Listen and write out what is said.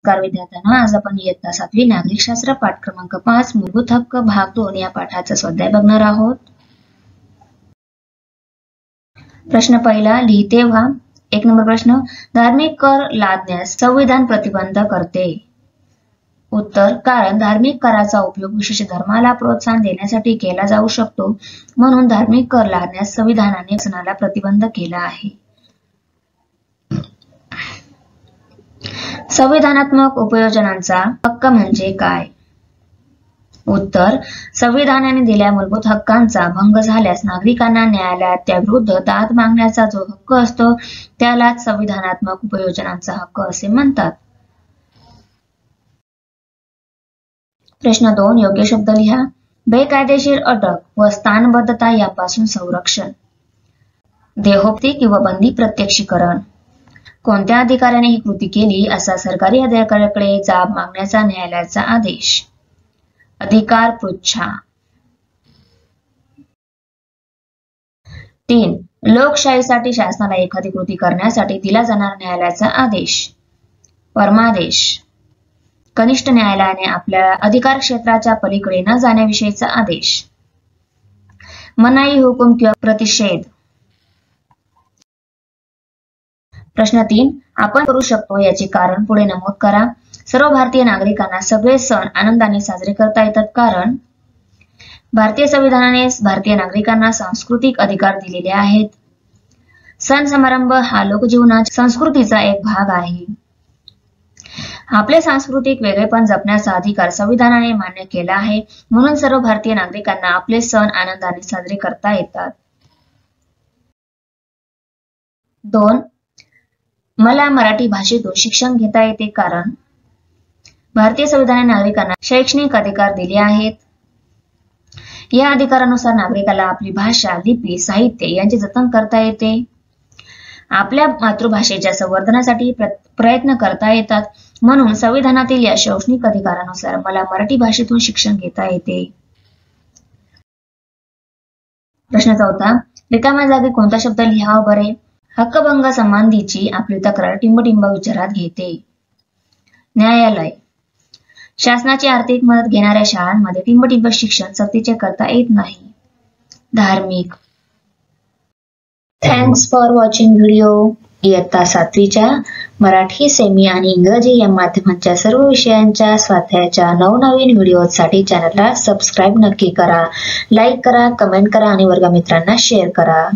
नमस्कार विद्यार्थ्यांनो, आज आपण इयत्ता 7वी नागरिक शास्त्र पाठ क्रमांक 5 मूलभूत हक्क भाग 2 या पाठाचा स्वाध्याय बघणार आहोत। प्रश्न पहिला, लिहिते व्हा। 1 नंबर प्रश्न, धार्मिक कर लादण्यास संविधान प्रतिबंध करते। उत्तर, कारण धार्मिक कराचा उपयोग विशेष धर्माला प्रोत्साहन देण्यासाठी केला जाऊ शकतो, म्हणून धार्मिक कर लादण्यास संविधानाने शासनाला प्रतिबंध केला आहे। संविधानात्मक उपयोजनांचा हक्क म्हणजे काय? उत्तर, संविधानाने दिलेल्या मूलभूत हक्कांचा भंग झाल्यास नागरिकांना न्यायालयात त्याविरुद्ध दाद मागण्याचा जो हक्क असतो त्यालाच संविधानात्मक उपयोजनांचा हक्क असे म्हणतात। प्रश्न 2, योग्य शब्द लिहा। बेकायदेशीर अटक व स्थानबद्धता यापासून संरक्षण। देहोक्ती किंवा बंदी प्रत्यक्षीकरण। कोणत्या अधिकाऱ्याने ही कृती केली असा सरकारी अधिकाऱ्याकडे जाब मागण्याचा न्यायालयाचा आदेश। अधिकार पृच्छा। 3, लोकशाहीसाठी शासनाला एखादी कृती करण्यासाठी दिला जाणारा न्यायालयाचा आदेश। परमादेश। कनिष्ठ न्यायालयाने आपल्या अधिकार क्षेत्राच्या पलीकडे न जाण्याविषयीचा आदेश। मनाई हुकूम किंवा प्रतिषेध। प्रश्न 3, आपण करू शकतो याचे कारण पुढे नमूद करा। सर्व भारतीय नागरिकांना सगळे सण आनंदाने साजरे करता येतात कारण भारतीय संविधानाने भारतीय नागरिकांना सांस्कृतिक अधिकार दिलेले आहेत। सण समारंभ हा लोकजीवनाच्या संस्कृतीचा एक भाग आहे। आपले सांस्कृतिक वेगळेपण जपण्याचा अधिकार संविधानाने मान्य केला आहे, म्हणून सर्व भारतीय नागरिकांना आपले सण आनंदाने साजरे करता येतात। 2, मला मराठी भाषेतून शिक्षण घेता येते कारण भारतीय संविधानाने नागरिकांना शैक्षणिक अधिकार दिले आहेत। या अधिकारानुसार नागरिकाला आपली भाषा, लिपी, साहित्य यांचे जतन करता येते। आपल्या मातृभाषेच्या संवर्धनासाठी प्रयत्न करता येतात, म्हणून संविधानातील या शैक्षणिक अधिकारानुसार मला मराठी भाषेतून शिक्षण घेता येते। प्रश्न 4, रिकाम्या जागी कोणता शब्द लिहावा बरे? हक्कभंग संबंधीची आपली तक्रार टिंबटिंब विचारात घेते। न्यायालय। शासनाची आर्थिक मदत घेणाऱ्या शाळांमध्ये टिंबटिंब शिक्षण सक्तीचे करता येत नाही। धार्मिक। Thanks for watching video. इयत्ता 7वीच्या मराठी, सेमी आणि इंग्रजी या माध्यमांच्या सर्व विषयांच्या स्वाध्यायाच्या नवनवीन व्हिडिओसाठी चॅनलला सबस्क्राईब नक्की करा, लाईक करा, कमेंट करा आणि वर्गमित्रांना शेअर करा।